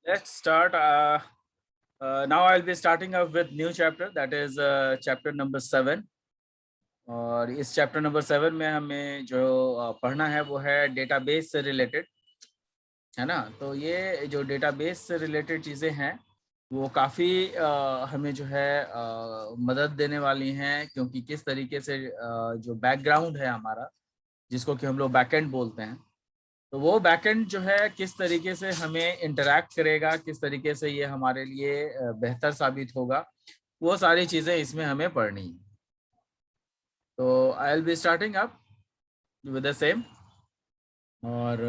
Let's start. Now I'll be starting up with new chapter, that is chapter number 7. और इस chapter number 7 में हमें जो पढ़ना है वो है डेटाबेस से रिलेटेड, है ना। तो ये जो डेटाबेस से रिलेटेड चीज़ें हैं वो काफ़ी हमें जो है मदद देने वाली हैं, क्योंकि किस तरीके से जो बैकग्राउंड है हमारा, जिसको कि हम लोग बैकएंड बोलते हैं, तो वो बैकएंड जो है किस तरीके से हमें इंटरैक्ट करेगा, किस तरीके से ये हमारे लिए बेहतर साबित होगा, वो सारी चीज़ें इसमें हमें पढ़नी है। तो I will be starting up with the same. और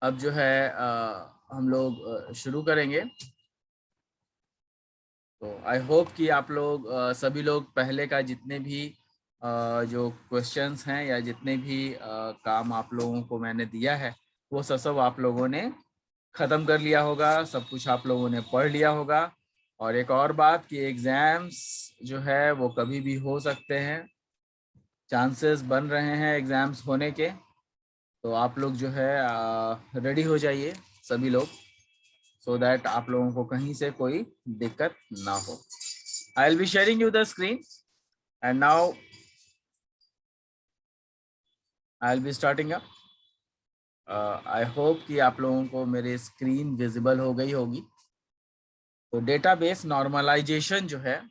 अब जो है हम लोग शुरू करेंगे। तो आई होप कि आप लोग सभी लोग पहले का जितने भी जो क्वेश्चंस हैं या जितने भी काम आप लोगों को मैंने दिया है वो सब आप लोगों ने ख़त्म कर लिया होगा, सब कुछ आप लोगों ने पढ़ लिया होगा। और एक और बात कि एग्ज़ाम्स जो है वो कभी भी हो सकते हैं, चांसेस बन रहे हैं एग्ज़ाम्स होने के। तो आप लोग जो है रेडी हो जाइए सभी लोग, सो दैट आप लोगों को कहीं से कोई दिक्कत ना हो। I will be sharing you the screen and now I will be starting up. I hope कि आप लोगों को मेरी स्क्रीन विजिबल हो गई होगी। तो डेटाबेस नॉर्मलाइजेशन जो है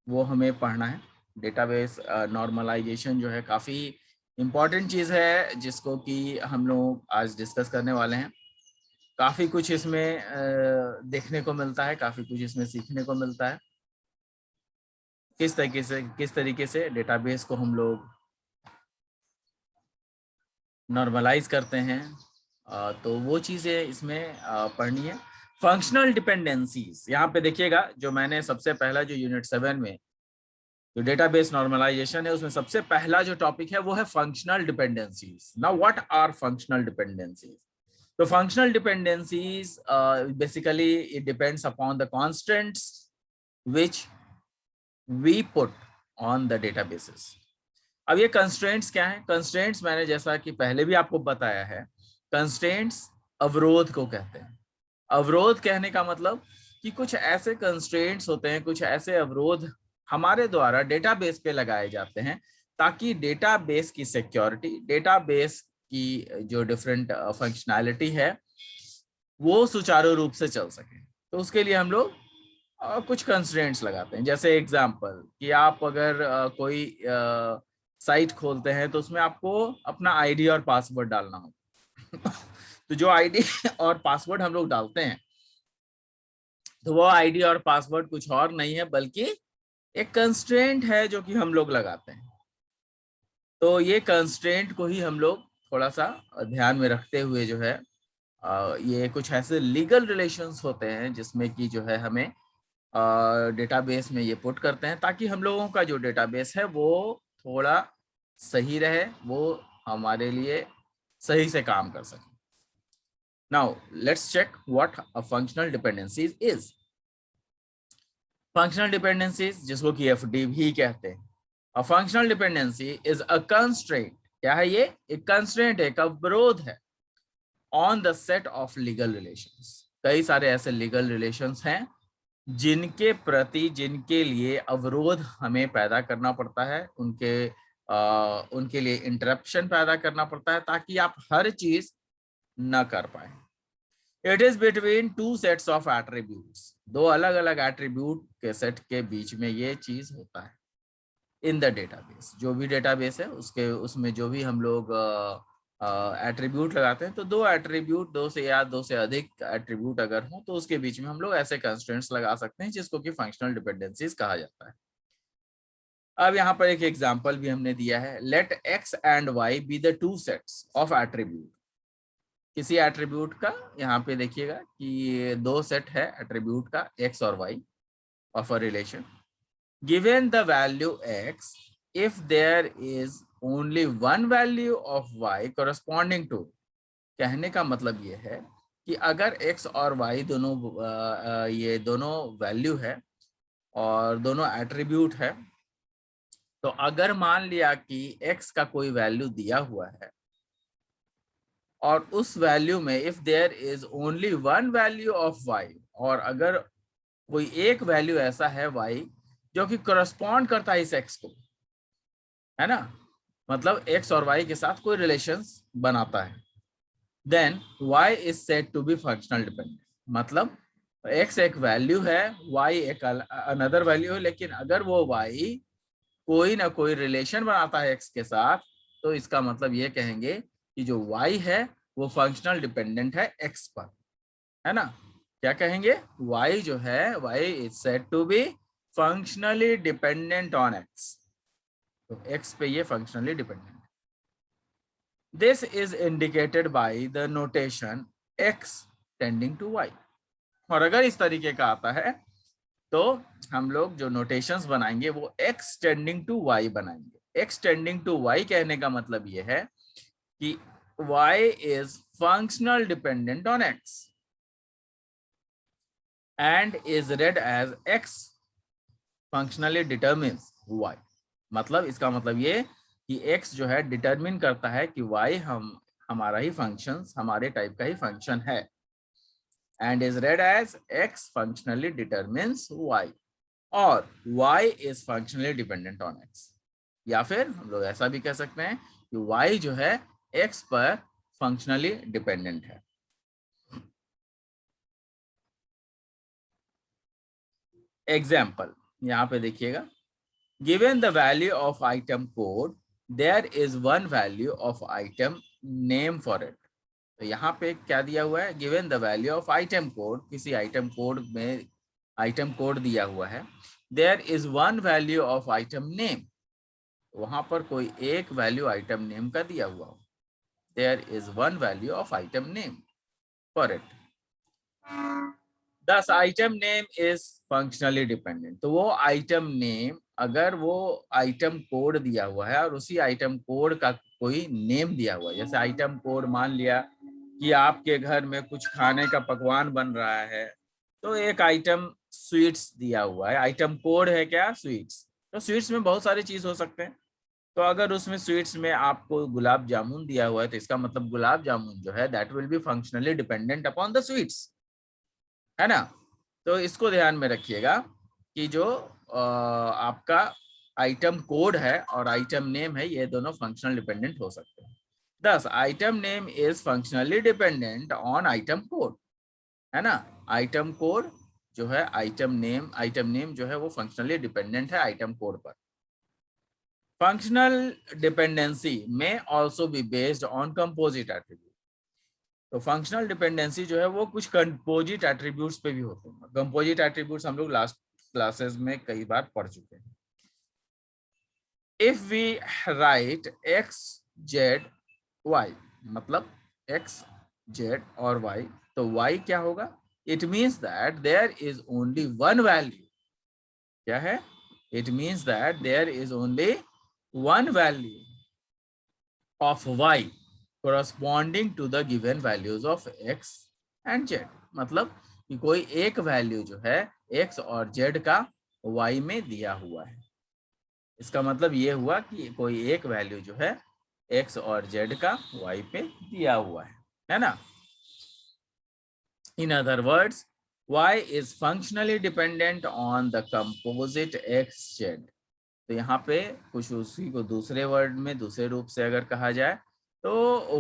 वो हमें पढ़ना है। डेटाबेस नॉर्मलाइजेशन जो है काफ़ी इम्पॉर्टेंट चीज़ है, जिसको कि हम लोग आज डिस्कस करने वाले हैं। काफ़ी कुछ इसमें देखने को मिलता है, काफ़ी कुछ इसमें सीखने को मिलता है। किस तरीके से डेटाबेस को हम लोग नॉर्मलाइज करते हैं, तो वो चीज़ें इसमें पढ़नी है। फंक्शनल डिपेंडेंसीज, यहाँ पे देखिएगा, जो मैंने सबसे पहला जो यूनिट 7 में जो डेटाबेस नॉर्मलाइजेशन है उसमें सबसे पहला जो टॉपिक है वो है functional dependencies. Now what are functional dependencies? तो functional dependencies basically it depends upon the constants which we put on the databases. अब ये कंस्ट्रेंट्स क्या है? कंस्ट्रेंट्स मैंने जैसा कि पहले भी आपको बताया है, कंस्ट्रेंट्स अवरोध को कहते हैं। अवरोध कहने का मतलब कि कुछ ऐसे कंस्ट्रेंट्स होते हैं, कुछ ऐसे अवरोध हमारे द्वारा डेटाबेस पे लगाए जाते हैं ताकि डेटाबेस की सिक्योरिटी, डेटाबेस की जो डिफरेंट फंक्शनैलिटी है वो सुचारू रूप से चल सके। तो उसके लिए हम लोग कुछ कंस्ट्रेंट्स लगाते हैं। जैसे एग्जांपल कि आप अगर कोई साइट खोलते हैं तो उसमें आपको अपना आईडी और पासवर्ड डालना होगा। तो जो आईडी और पासवर्ड हम लोग डालते हैं, तो वो आईडी और पासवर्ड कुछ और नहीं है बल्कि एक कंस्ट्रेंट है जो कि हम लोग लगाते हैं। तो ये कंस्ट्रेंट को ही हम लोग थोड़ा सा ध्यान में रखते हुए जो है ये कुछ ऐसे लीगल रिलेशंस होते हैं जिसमें कि जो है हमें डेटाबेस में ये पुट करते हैं ताकि हम लोगों का जो डेटाबेस है वो थोड़ा सही रहे, वो हमारे लिए सही से काम कर सके। Now let's check what a functional dependencies is. Functional dependencies, जिसको कि एफडी भी कहते हैं। A functional dependency is a constraint. क्या है ये? एक कंस्ट्रेंट है, एक अवरोध है on the set of legal relations. कई सारे ऐसे लीगल रिलेशंस हैं जिनके प्रति, जिनके लिए अवरोध हमें पैदा करना पड़ता है, उनके लिए इंटरप्शन पैदा करना पड़ता है ताकि आप हर चीज न कर पाए। It is between two sets of attributes. दो अलग अलग एट्रीब्यूट के सेट के बीच में ये चीज होता है इन द डेटाबेस। जो भी डेटाबेस है उसके उसमें जो भी हम लोग एट्रीब्यूट लगाते हैं, तो दो एट्रीब्यूट, दो से या दो से अधिक एट्रीब्यूट अगर हो तो उसके बीच में हम लोग ऐसे कंस्ट्रेंट्स लगा सकते हैं जिसको कि फंक्शनल डिपेंडेंसीज कहा जाता है। अब यहाँ पर एक एग्जांपल भी हमने दिया है, let X and Y be the two sets of attribute. किसी एट्रीब्यूट का यहाँ पे देखिएगा कि दो सेट है एट्रीब्यूट का, एक्स और Y of a relation. Given the value x, if there is only one value of y corresponding to, कहने का मतलब ये है कि अगर x और y दोनों ये दोनों वैल्यू है और दोनों एट्रीब्यूट है, तो अगर मान लिया कि x का कोई वैल्यू दिया हुआ है और उस वैल्यू में if there is only one value of Y, और अगर कोई एक वैल्यू ऐसा है वाई जो कि करस्पॉन्ड करता है इस एक्स को, है ना, मतलब एक्स और वाई के साथ कोई रिलेशंस बनाता है, then Y is said to be functional dependent. मतलब एक्स एक वैल्यू है, वाई एक अनदर वैल्यू है, लेकिन अगर वो वाई कोई ना कोई रिलेशन बनाता है एक्स के साथ, तो इसका मतलब ये कहेंगे कि जो वाई है वो फंक्शनल डिपेंडेंट है एक्स पर, है ना। क्या कहेंगे, y जो है y is said to be functionally dependent on x, तो x पे ये functionally dependent. This is indicated by the notation x tending to y। और अगर इस तरीके का आता है तो हम लोग जो नोटेशंस बनाएंगे वो x टेंडिंग टू y बनाएंगे। x टेंडिंग टू y कहने का मतलब ये है कि y is functional dependent on x and is read as x functionally determines y। मतलब इसका मतलब ये कि x जो है डिटरमिन करता है कि y हमारा ही फंक्शन, हमारे टाइप का ही फंक्शन है, and is read as x functionally determines y, और y is functionally dependent on x। या फिर हम लोग ऐसा भी कह सकते हैं कि y जो है x पर फंक्शनली डिपेंडेंट है। एग्जाम्पल यहाँ पे देखिएगा, given the value of item code there is one value of item name for it। तो यहाँ पे क्या दिया हुआ है, given the value of item code, किसी आइटम कोड में आइटम कोड दिया हुआ है, there is one value of item name, वहां पर कोई एक वैल्यू आइटम नेम का दिया हुआ हो, there is one value of item name for it, दस item name is functionally dependent. तो वो आइटम नेम, अगर वो आइटम कोड दिया हुआ है और उसी आइटम कोड का कोई नेम दिया हुआ है, जैसे आइटम कोड मान लिया कि आपके घर में कुछ खाने का पकवान बन रहा है, तो एक आइटम स्वीट्स दिया हुआ है, आइटम कोड है क्या, स्वीट्स। तो स्वीट्स में बहुत सारी चीज हो सकते हैं, तो अगर उसमें स्वीट्स में आपको गुलाब जामुन दिया हुआ है तो इसका मतलब गुलाब जामुन जो है that will be functionally dependent upon the sweets, है ना। तो इसको ध्यान में रखिएगा कि जो आपका आइटम कोड है और आइटम नेम है ये दोनों फंक्शनल डिपेंडेंट हो सकते हैं। दस item name is functionally dependent on item code, है ना। आइटम कोड जो है आइटम नेम जो है वो फंक्शनली डिपेंडेंट है आइटम कोड पर। फंक्शनल डिपेंडेंसी में also be based on composite attribute. तो फंक्शनल डिपेंडेंसी जो है वो कुछ कंपोजिट एट्रीब्यूट्स पे भी होते हैं। कंपोजिट एट्रीब्यूट्स हम लोग लास्ट क्लासेस में कई बार पढ़ चुके हैं। If we write X Z Y, मतलब एक्स जेड और वाई, तो वाई क्या होगा, it means that there is only one value. क्या है, it means that there is only one value of Y corresponding to the given values of x and z। मतलब कि कोई एक वैल्यू जो है x और z का y में दिया हुआ है। इसका मतलब ये हुआ कि कोई एक वैल्यू जो है x और z का y पे दिया हुआ है ना। In other words, y is functionally dependent on the composite x z। तो यहाँ पे कुछ उसी को दूसरे वर्ड में दूसरे रूप से अगर कहा जाए तो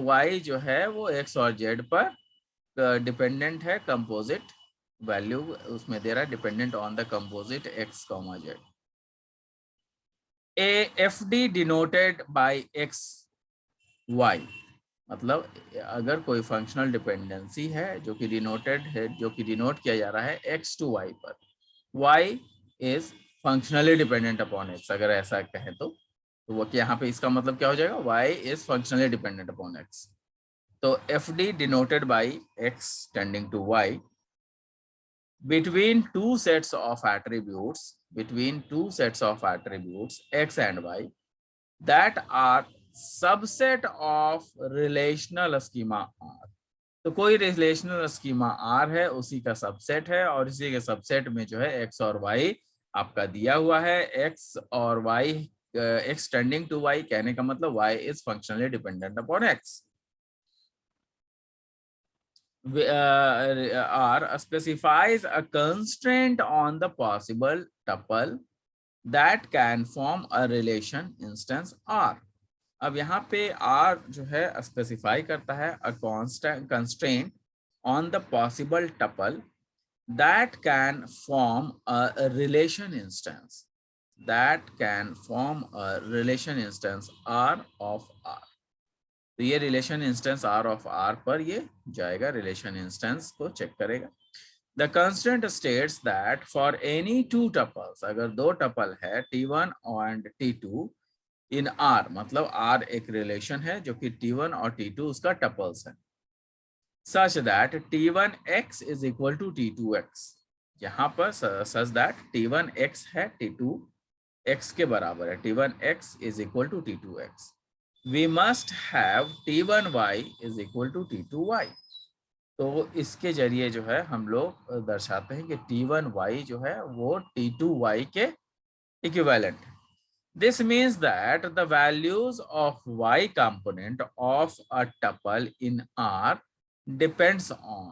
y जो है वो x और z पर डिपेंडेंट है, कंपोजिट वैल्यू उसमें दे रहा है, dependent on the composite x, z। A F D denoted by x y, मतलब अगर कोई फंक्शनल डिपेंडेंसी है जो कि डिनोटेड है, जो कि डिनोट किया जा रहा है x टू y पर, y is functionally dependent upon x, अगर ऐसा कहें तो वो कि यहाँ पे इसका मतलब क्या हो जाएगा, y is functionally dependent upon x। तो F D denoted by x tending to y between two sets of attributes x and y that are subset of relational schema R। तो कोई रिलेशनल स्कीमा R है, उसी का subset है, और इसी के सबसेट में जो है x और y आपका दिया हुआ है। x और y, x tending to y कहने का मतलब y is functionally dependent upon x। R specifies a constraint on the possible tuple that can form a relation instance R. अब यहाँ पे R जो है स्पेसिफाई करता है a constant constraint on the possible tuple that can form a relation instance, that can form a relation instance R of R. तो ये relation instance R of R पर ये जाएगा, रिलेशन इंस्टेंस को चेक करेगा. The constant states that for any two tuples, अगर दो tuple है T1 एंड T2 इन R, मतलब R एक रिलेशन है जो कि T1 और T2 उसका टपल्स है, such that T1x is equal to T2x, यहाँ पर सच दैट T1x है T2x के बराबर है, T1x is equal to T2x. We must have T1y is equal to T2y. तो इसके जरिए जो है हम लोग दर्शाते हैं कि T1y जो है वो T2y के इक्विवेलेंट है. This means that the values of y component of a tuple in R depends on.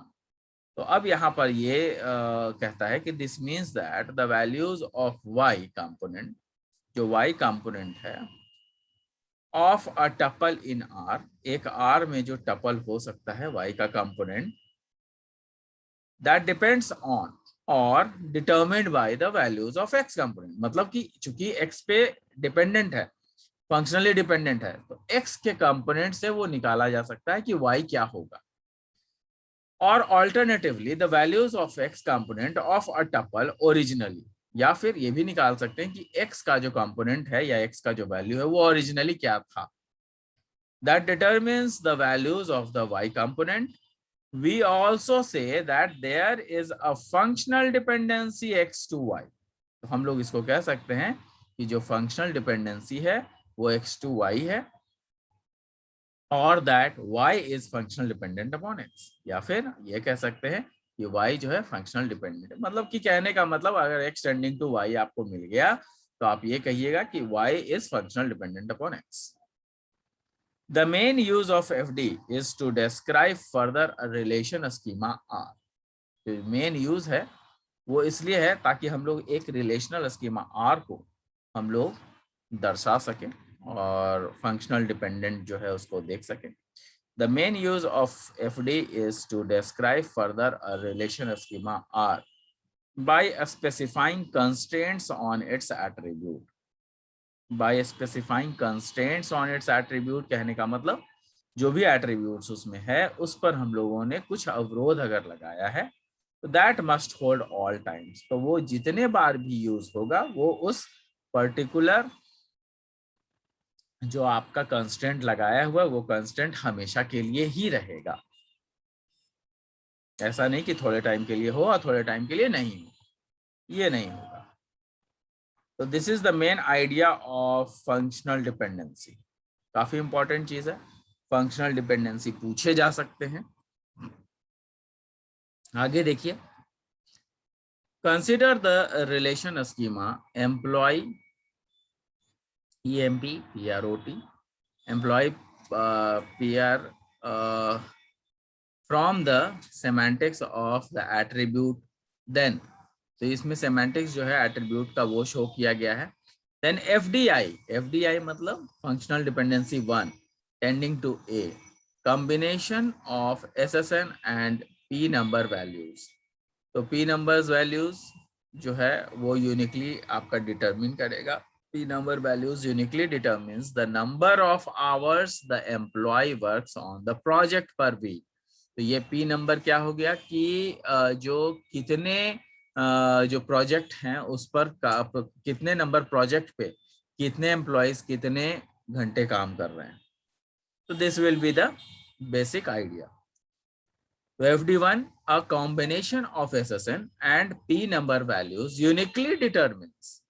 तो अब यहाँ पर ये कहता है कि this means that the values of y component, जो y component है of a tuple in R, एक R में जो टपल हो सकता है y का कंपोनेंट, दैट डिपेंड्स ऑन और determined by the values of x component, मतलब कि चूंकि x पे डिपेंडेंट है, फंक्शनली डिपेंडेंट है, तो x के कंपोनेंट से वो निकाला जा सकता है कि y क्या होगा. और alternatively the values of x component of a tuple originally, या फिर ये भी निकाल सकते हैं कि x का जो कंपोनेंट है या x का जो वैल्यू है वो ओरिजिनली क्या था. That determines the values of the y component. We also say that there is a functional dependency x to y. तो हम लोग इसको कह सकते हैं कि जो फंक्शनल डिपेंडेंसी है वो x to y है, और that y is functional dependent upon x, या फिर ये कह सकते हैं कि y जो है फंक्शनल डिपेंडेंट है. मतलब कि कहने का मतलब अगर x टेंडिंग टू y आपको मिल गया तो आप ये कहिएगा कि y is functional dependent upon x. The main use of FD is to describe further a relation schema R. जो मेन यूज है वो इसलिए है ताकि हम लोग एक रिलेशनल स्कीमा R को हम लोग दर्शा सकें और फंक्शनल डिपेंडेंट जो है उसको देख सकें. The main use of FD is to describe further a relation schema R by specifying constraints on its attribute. By specifying constraints on its attribute कहने का मतलब जो भी एट्रीब्यूट्स उसमें है उस पर हम लोगों ने कुछ अवरोध अगर लगाया है तो that must hold all times, तो वो जितने बार भी यूज होगा वो उस पर्टिकुलर जो आपका कंस्टेंट लगाया हुआ वो कंस्टेंट हमेशा के लिए ही रहेगा. ऐसा नहीं कि थोड़े टाइम के लिए हो और थोड़े टाइम के लिए नहीं हो, ये नहीं होगा. तो this is the main idea of functional dependency. काफी इंपॉर्टेंट चीज है, फंक्शनल डिपेंडेंसी पूछे जा सकते हैं. आगे देखिए, consider the relation schema employ EMP PROT, employ PR from the semantics of the attribute then. तो इसमें सेमेंटिक्स जो है एट्रीब्यूट का वो शो किया गया है. देन FDI मतलब functional dependency 1 tending to A, combination of SSN and P number values. तो P numbers values जो है वो यूनिकली आपका डिटरमिन करेगा. P number values uniquely determines the number of hours the employee works on the project per week. तो ये P number क्या हो गया कि जो कितने जो प्रोजेक्ट हैं उस पर कितने नंबर प्रोजेक्ट पे कितने एम्प्लॉयज कितने घंटे काम कर रहे हैं. तो this will be the basic idea. FD1, a combination of SSN and P number values uniquely determines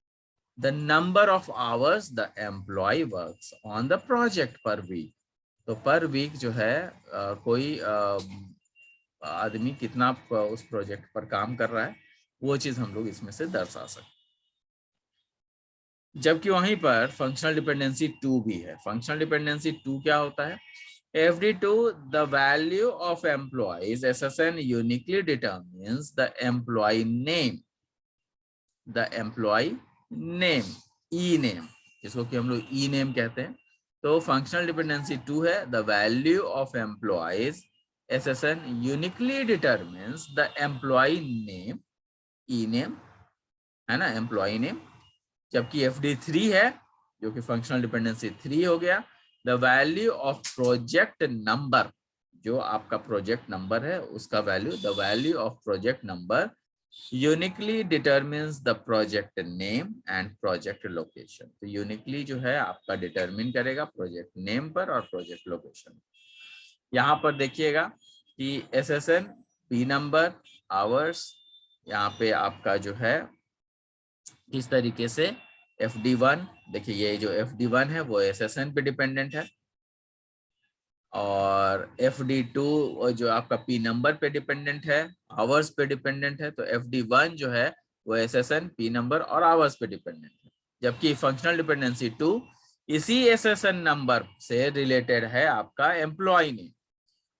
the number of hours the employee works on the project per week. तो पर वीक जो है कोई आदमी कितना उस प्रोजेक्ट पर काम कर रहा है वो चीज हम लोग इसमें से दर्शा सकते. जबकि वहीं पर फंक्शनल डिपेंडेंसी 2 भी है. फंक्शनल डिपेंडेंसी 2 क्या होता है? FD2, the value of employees SSN uniquely determines the employee name, e name, जिसको कि हम लोग e name कहते हैं। तो फंक्शनल डिपेंडेंसी 2 है, the value of employees SSN uniquely determines the employee name, e name है ना, एम्प्लॉय नेम। जबकि FD3 है जो कि फंक्शनल डिपेंडेंसी 3 हो गया, the value of project number, जो आपका प्रोजेक्ट नंबर है उसका value, the value of project number uniquely determines the project name and project location. तो यूनिकली जो है आपका डिटरमिन करेगा प्रोजेक्ट नेम पर और प्रोजेक्ट लोकेशन। यहाँ पर देखिएगा कि SSN, P नंबर, आवर्स, यहाँ पे आपका जो है किस तरीके से FD1, देखिए ये जो FD1 है वो SSN पे डिपेंडेंट है, और FD2 जो आपका P नंबर पे डिपेंडेंट है, आवर्स पे डिपेंडेंट है। तो FD1 जो है वो SSN, P नंबर और आवर्स पे डिपेंडेंट है। जबकि फंक्शनल डिपेंडेंसी 2 इसी SSN नंबर से रिलेटेड है आपका एम्प्लॉय नेम,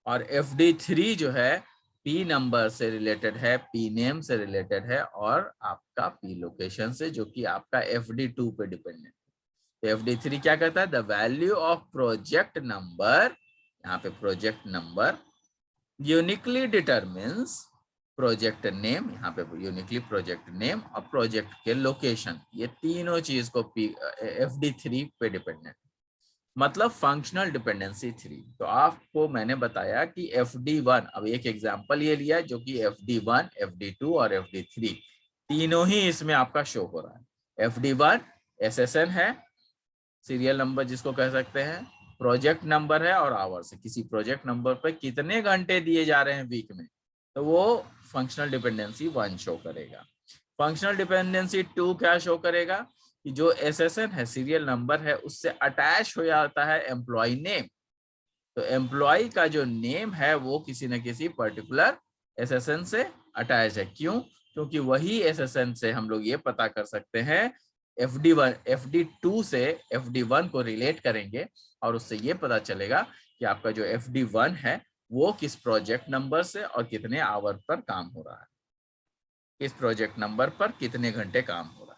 और FD3 जो है P नंबर से रिलेटेड है, P नेम से रिलेटेड है, और आपका P लोकेशन से, जो कि आपका FD2 पे डिपेंडेंट है। तो FD3 क्या कहता है, the value of project number, यहाँ पे project number uniquely determines project name, यहाँ पे यूनिकली प्रोजेक्ट नेम और प्रोजेक्ट के लोकेशन, ये तीनों चीज को FD3 पे डिपेंडेंट, मतलब फंक्शनल डिपेंडेंसी 3। तो आपको मैंने बताया कि FD1, अब एक एग्जांपल ये लिया जो कि FD1, FD2 और FD3 तीनों ही इसमें आपका शो हो रहा है। FD1 SSN है, सीरियल नंबर जिसको कह सकते हैं, प्रोजेक्ट नंबर है और आवर्स है, किसी प्रोजेक्ट नंबर पर कितने घंटे दिए जा रहे हैं वीक में, तो वो फंक्शनल डिपेंडेंसी 1 शो करेगा। फंक्शनल डिपेंडेंसी 2 क्या शो करेगा कि जो SSN है, सीरियल नंबर है, उससे अटैच हो जाता है एम्प्लॉय नेम। तो एम्प्लॉय का जो नेम है वो किसी न किसी पर्टिकुलर SSN से अटैच है। क्यों? क्योंकि वही SSN से हम लोग ये पता कर सकते हैं, FD2 से FD1 को रिलेट करेंगे और उससे ये पता चलेगा कि आपका जो FD1 है वो किस प्रोजेक्ट नंबर से और कितने आवर पर काम हो रहा है, किस प्रोजेक्ट नंबर पर कितने घंटे काम हो रहा है।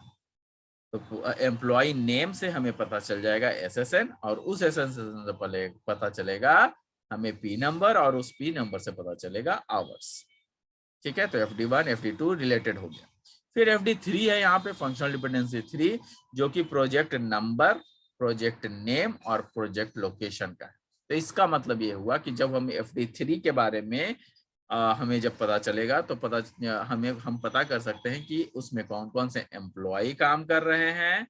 तो एम्प्लॉय नेम से हमें पता चल जाएगा SSN, और उस SSN से पता चलेगा हमें P नंबर, और उस P नंबर से पता चलेगा आवर्स। ठीक है, तो FD1, FD2 रिलेटेड हो गया। फिर FD3 है यहाँ पे फंक्शनल डिपेंडेंसी 3, जो कि प्रोजेक्ट नंबर, प्रोजेक्ट नेम और प्रोजेक्ट लोकेशन का है। तो इसका मतलब ये हुआ कि जब हम FD3 के बारे में हमें जब पता चलेगा तो हम पता कर सकते हैं कि उसमें कौन कौन से एम्प्लॉय काम कर रहे हैं,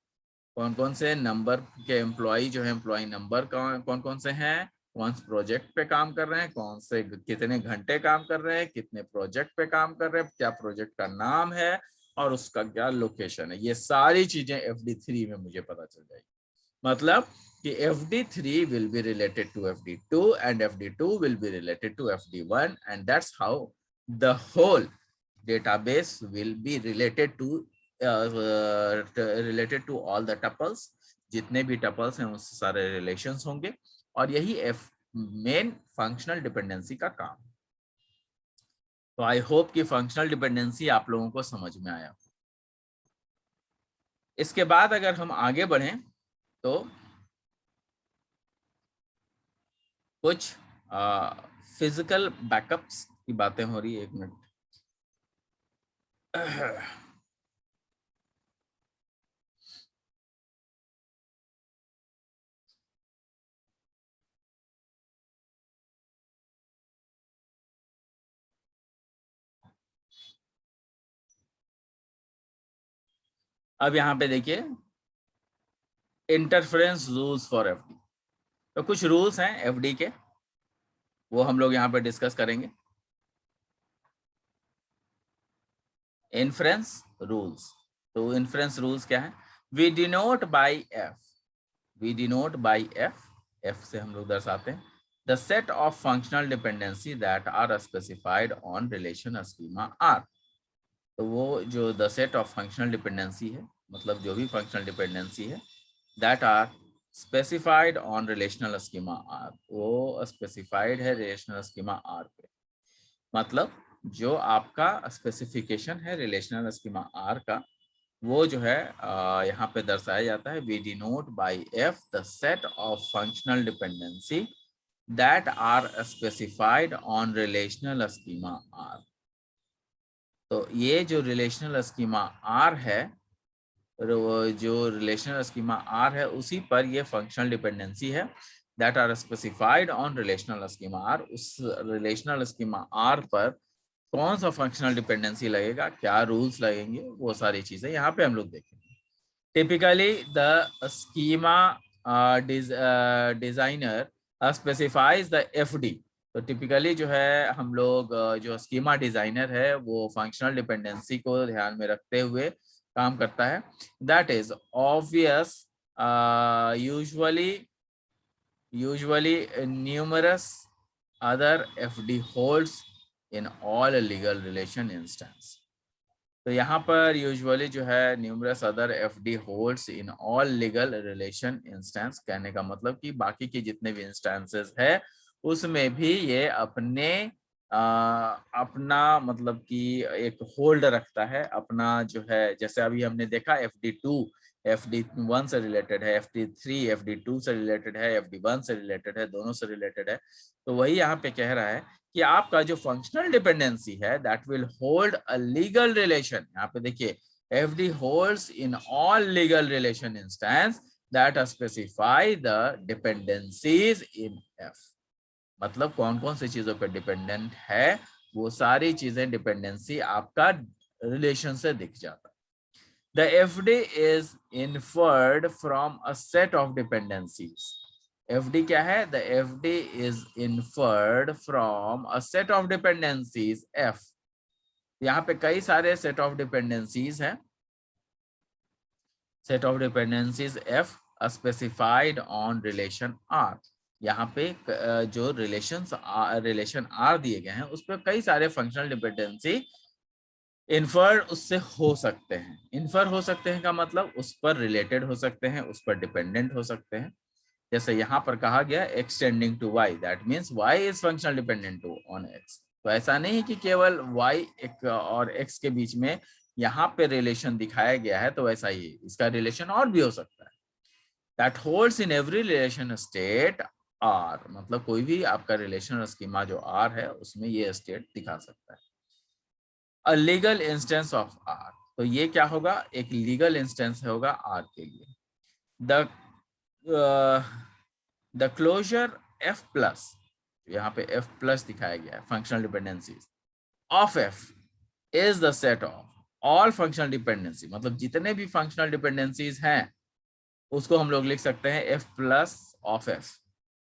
कौन कौन से नंबर के एम्प्लॉय जो है, एम्प्लॉय नंबर कौन कौन से हैं, कौन से प्रोजेक्ट पे काम कर रहे हैं, कौन से कितने घंटे काम कर रहे हैं, कितने प्रोजेक्ट पे काम कर रहे हैं, क्या प्रोजेक्ट का नाम है और उसका क्या लोकेशन है। ये सारी चीजें FD3 में मुझे पता चल जाएगी। मतलब कि FD3 will be related to FD2 and FD2 will be related to FD1, and that's how the whole database will be related to all the tuples। जितने भी टपल्स हैं उससे सारे रिलेशंस होंगे, और यही मेन फंक्शनल डिपेंडेंसी का काम। तो आई होप कि फंक्शनल डिपेंडेंसी आप लोगों को समझ में आया। इसके बाद अगर हम आगे बढ़ें तो कुछ फिजिकल बैकअप्स की बातें हो रही है। एक मिनट। अब यहाँ पे देखिए इंटरफेरेंस रूल्स फॉर FD। तो कुछ रूल्स हैं FD के, वो हम लोग यहाँ पे डिस्कस करेंगे। इन्फ्रेंस रूल्स, तो इन्फ्रेंस रूल्स क्या है? We denote by F, we denote by F से हम लोग दर्शाते हैं the set of functional dependency that are specified on relation schema R। तो वो जो the set of functional dependency है, मतलब जो भी फंक्शनल डिपेंडेंसी है, that are specified on relational schema R, वो स्पेसिफाइड है रिलेशनल स्कीमा आर पे। मतलब जो आपका स्पेसिफिकेशन है रिलेशनल स्कीमा आर का, वो जो है यहाँ पे दर्शाया जाता है, we denote by F the set of functional dependency that are specified on relational schema R. तो ये जो रिलेशनल स्कीमा आर है, जो रिलेशनल स्कीमा आर है, उसी पर ये फंक्शनल डिपेंडेंसी है that are specified on relational schema R. उस रिलेशनल स्कीमा आर पर कौन सा फंक्शनल डिपेंडेंसी लगेगा, क्या रूल्स लगेंगे, वो सारी चीजें यहाँ पे हम लोग देखेंगे। Typically the schema designer specifies the FD. तो टिपिकली जो है हम लोग जो स्कीमा डिजाइनर है वो फंक्शनल डिपेंडेंसी को ध्यान में रखते हुए काम करता है। That is obvious, usually numerous other FD holds in all legal relation instance। तो यहाँ पर यूजुअली जो है numerous other FD holds in all legal relation instance, कहने का मतलब कि बाकी के जितने भी इंस्टेंसेस है उसमें भी ये अपना मतलब कि एक होल्ड रखता है अपना, जो है जैसे अभी हमने देखा FD2 FD1 से रिलेटेड है, FD3 FD2 से रिलेटेड है, FD1 से रिलेटेड है, दोनों से रिलेटेड है। तो वही यहाँ पे कह रहा है कि आपका जो फंक्शनल डिपेंडेंसी है that will hold a legal relation. यहाँ पे देखिए, FD holds in all legal relation instance that specify the dependencies in F. मतलब कौन कौन सी चीजों पे डिपेंडेंट है, वो सारी चीजें डिपेंडेंसी आपका रिलेशन से दिख जाता है। The FD is inferred from a set of dependencies. FD क्या है? The FD is inferred from a set of dependencies F। यहाँ पे कई सारे set of dependencies हैं। Set of dependencies F specified on relation R। यहाँ पे जो रिलेशन R दिए गए हैं उस पर कई सारे फंक्शनल डिपेंडेंसी इन्फर उससे हो सकते हैं। इन्फर हो सकते हैं का मतलब उस पर रिलेटेड हो सकते हैं, उस पर डिपेंडेंट हो सकते हैं। जैसे यहाँ पर कहा गया extending to y, that means y is functional dependent to on x। तो ऐसा नहीं कि केवल y एक और x के बीच में यहाँ पे रिलेशन दिखाया गया है, तो वैसा ही इसका रिलेशन और भी हो सकता है। That holds in every relation state R, मतलब कोई भी आपका रिलेशन स्कीमा जो R है उसमें ये स्टेट दिखा सकता है। A legal instance of R, तो ये क्या होगा, एक लीगल इंस्टेंस होगा R के लिए। द क्लोजर F प्लस, यहाँ पे F प्लस दिखाया गया है, functional dependencies of F is the set of all functional dependency. मतलब जितने भी फंक्शनल डिपेंडेंसीज हैं उसको हम लोग लिख सकते हैं F प्लस ऑफ F।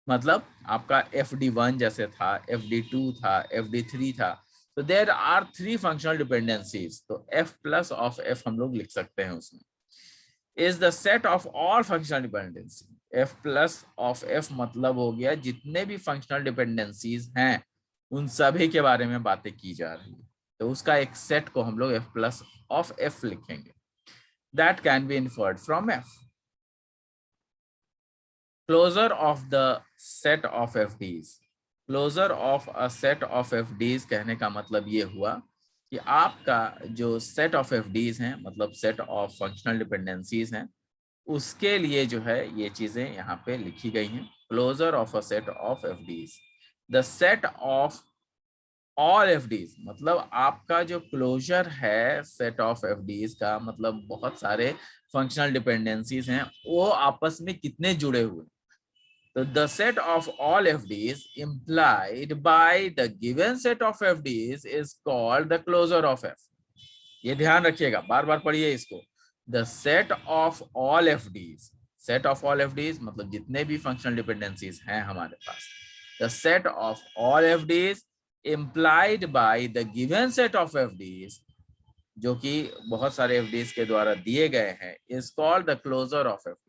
मतलब आपका FD1 जैसे था, FD2 था, FD3 था, तो देयर आर 3 फंक्शनल डिपेंडेंसीज, तो F प्लस ऑफ F हम लोग लिख सकते हैं उसमें। Is the set of all functional dependency. F plus of F मतलब हो गया जितने भी फंक्शनल डिपेंडेंसीज हैं उन सभी के बारे में बातें की जा रही है, तो उसका एक सेट को हम लोग F प्लस ऑफ F लिखेंगे। That can be inferred from F। Closure of the set of FDs। Closure of a set of FDs कहने का मतलब ये हुआ कि आपका जो सेट ऑफ FDs हैं, मतलब सेट ऑफ फंक्शनल डिपेंडेंसीज हैं, उसके लिए जो है ये चीजें यहाँ पे लिखी गई हैं। Closure of a set of FDs, the set of all FDs, मतलब आपका जो क्लोजर है सेट ऑफ FDs का, मतलब बहुत सारे फंक्शनल डिपेंडेंसीज हैं वो आपस में कितने जुड़े हुए। So the set of all FDs implied by the given set of FDs is called the closure of F। ये ध्यान रखिएगा, बार बार पढ़िए इसको। The set of all FDs, set of all FDs मतलब जितने भी फंक्शनल डिपेंडेंसीज हैं हमारे पास, the set of all FDs implied by the given set of FDs, जो कि बहुत सारे FDs के द्वारा दिए गए हैं, is called the closure of FDs।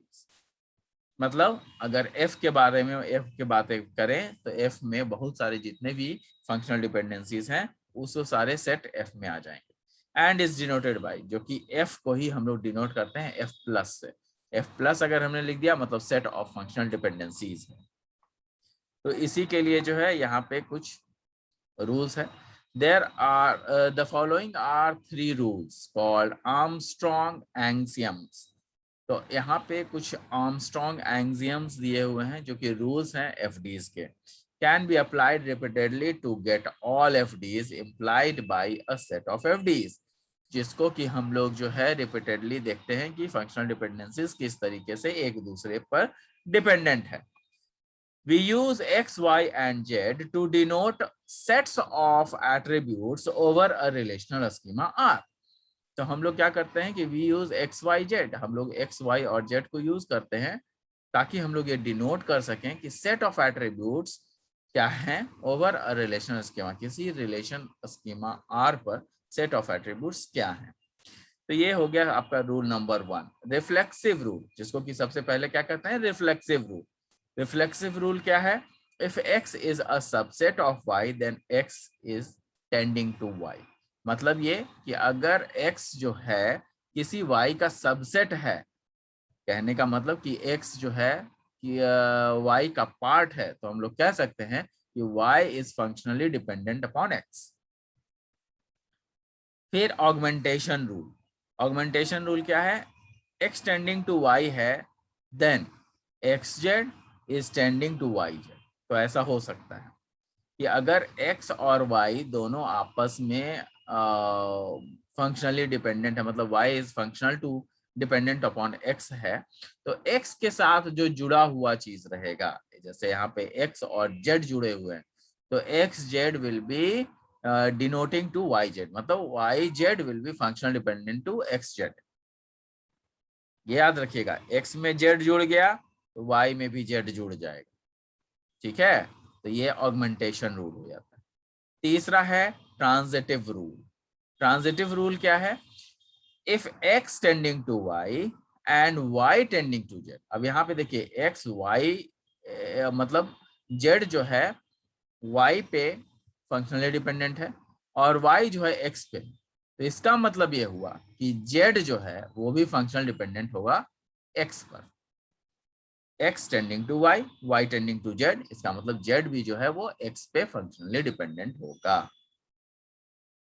मतलब अगर F के बारे में F के बातें करें तो F में बहुत सारे जितने भी फंक्शनल डिपेंडेंसीज हैं उस सारे सेट F में आ जाएंगे। एंड इज डिनोटेड बाय, जो कि F को ही हम लोग डिनोट करते हैं F प्लस से। F+ अगर हमने लिख दिया मतलब सेट ऑफ फंक्शनल डिपेंडेंसीज है। तो इसी के लिए जो है यहाँ पे कुछ रूल्स है। There are the following are 3 rules called Armstrong axioms। तो यहाँ पे कुछ आर्मस्ट्रॉन्ग एक्सियम्स दिए हुए हैं जो कि रूल्स हैं एफडीज के। Can be applied repeatedly to get all FDs implied by a set of FDs, जिसको कि हम लोग जो है रिपीटेडली देखते हैं कि फंक्शनल डिपेंडेंसीज किस तरीके से एक दूसरे पर डिपेंडेंट है। We use X, Y, and Z to denote sets of attributes over a relational schema R। तो हम लोग क्या करते हैं कि we use X, Y, Z, हम लोग X, Y और Z को यूज करते हैं ताकि हम लोग ये डिनोट कर सकें कि सेट ऑफ एट्रीब्यूट्स क्या है ओवर अ रिलेशनल स्कीमा, किसी रिलेशन स्कीमा R पर सेट ऑफ एट्रीब्यूट्स क्या है। तो ये हो गया आपका रूल नंबर 1, रिफ्लेक्सिव रूल, जिसको कि सबसे पहले क्या कहते हैं, रिफ्लेक्सिव रूल। रिफ्लेक्सिव रूल क्या है, if x is a subset of y then x is tending to y। मतलब ये कि अगर x जो है किसी y का सबसेट है, कहने का मतलब कि x जो है कि y का पार्ट है, तो हम लोग कह सकते हैं कि y is functionally dependent upon x। फिर ऑगमेंटेशन रूल। ऑगमेंटेशन रूल क्या है, x टेंडिंग टू y है then xz is tending to yz। तो ऐसा हो सकता है कि अगर x और y दोनों आपस में फंक्शनली डिपेंडेंट है, मतलब y is functional to dependent upon x है, तो x के साथ जो जुड़ा हुआ चीज रहेगा, जैसे यहाँ पे x और z जुड़े हुए हैं, तो xz will be denoting to yz, मतलब yz will be functional dependent to xz। ये याद रखिएगा, x में z जुड़ गया तो y में भी z जुड़ जाएगा, ठीक है। तो ये ऑगमेंटेशन रूल हो जाता है। तीसरा है ट्रांजिटिव रूल। ट्रांजिटिव रूल क्या है, if x tending to y and y tending to z। अब यहाँ पे देखिए x y मतलब z जो है y पे फंक्शनली डिपेंडेंट है और y जो है x पे, तो इसका मतलब ये हुआ कि z जो है वो भी फंक्शनल डिपेंडेंट होगा x पर। x tending to y, y tending to z, इसका मतलब z भी जो है वो x पे फंक्शनली डिपेंडेंट होगा।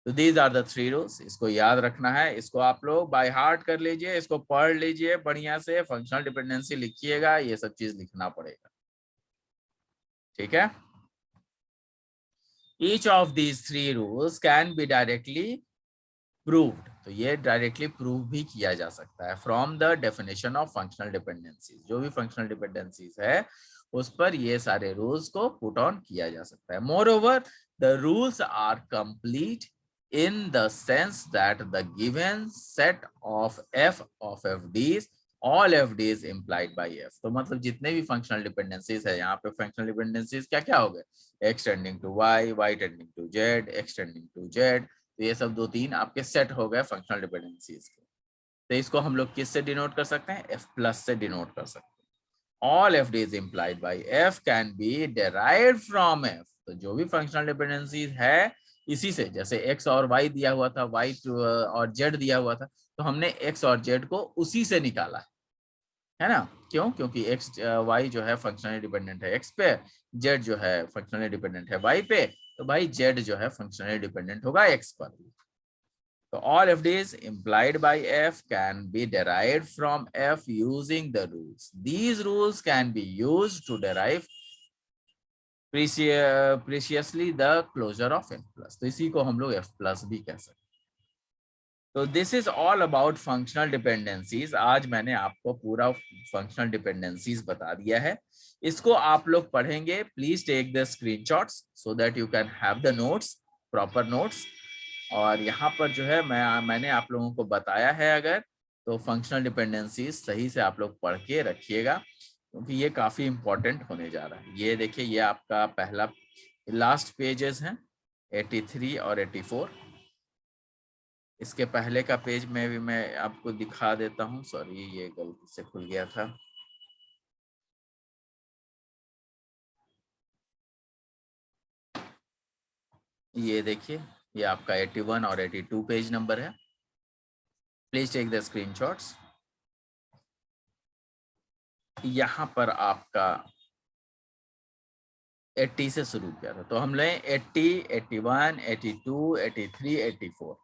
तो दीज आर द 3 रूल्स, इसको याद रखना है, इसको आप लोग बाय हार्ट कर लीजिए, इसको पढ़ लीजिए बढ़िया से, फंक्शनल डिपेंडेंसी लिखिएगा, ये सब चीज लिखना पड़ेगा, ठीक है। Each of these 3 rules can be directly proved, तो ये डायरेक्टली प्रूव भी किया जा सकता है from the definition of functional dependencies. जो भी फंक्शनल डिपेंडेंसीज है उस पर ये सारे रूल्स को पुट ऑन किया जा सकता है। Moreover the rules are complete in the sense that the given set of f of fd's, all fd's implied by f। तो मतलब जितने भी फंक्शनल डिपेंडेंसीज है, यहाँ पे फंक्शनल डिपेंडेंसीज क्या क्या हो गए, x tending to y, y tending to z, x tending to z, तो ये सब 2-3 आपके सेट हो गए फंक्शनल डिपेंडेंसीज के। तो इसको हम लोग किससे डिनोट कर सकते हैं, f+ से डिनोट कर सकते हैं। All fd's implied by f can be derived from f। तो जो भी फंक्शनल डिपेंडेंसीज है इसी से, जैसे x और y दिया हुआ था, y और z दिया हुआ था, तो हमने x और z को उसी से निकाला है ना। क्यों, क्योंकि x y जो है फंक्शनली डिपेंडेंट है x पे, z जो है फंक्शनली डिपेंडेंट है y पे, तो भाई z जो है फंक्शनली डिपेंडेंट होगा x पर। तो all fd's implied by f can be derived from f using the rules। These rules can be used to derive preciously the closure of f+। तो इसी को हम लोग f+ भी कह सकते हैं। तो this is all about functional dependencies. आज मैंने आपको पूरा फंक्शनल डिपेंडेंसीज बता दिया है, इसको आप लोग पढ़ेंगे। Please take the screenshots so that you can have the notes, proper notes. और यहाँ पर जो है मैंने आप लोगों को बताया है, अगर तो फंक्शनल डिपेंडेंसीज सही से आप लोग पढ़ के रखिएगा, क्योंकि ये काफी इंपॉर्टेंट होने जा रहा है। ये देखिए, ये आपका पहला लास्ट पेजेस हैं 83 और 84। इसके पहले का पेज में भी मैं आपको दिखा देता हूँ, सॉरी ये गलती से खुल गया था। ये देखिए, ये आपका 81 और 82 पेज नंबर है। Please take the screenshots. यहाँ पर आपका 80 से शुरू किया था, तो हम लें 80, 81, 82, 83, 84,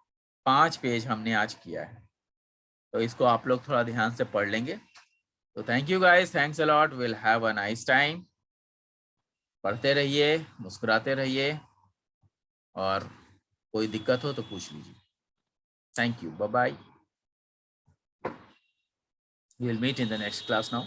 5 पेज हमने आज किया है। तो इसको आप लोग थोड़ा ध्यान से पढ़ लेंगे। तो thank you guys, thanks a lot, will have a nice time. पढ़ते रहिए, मुस्कुराते रहिए, और कोई दिक्कत हो तो पूछ लीजिए। Thank you, bye bye, we will meet in the next class now.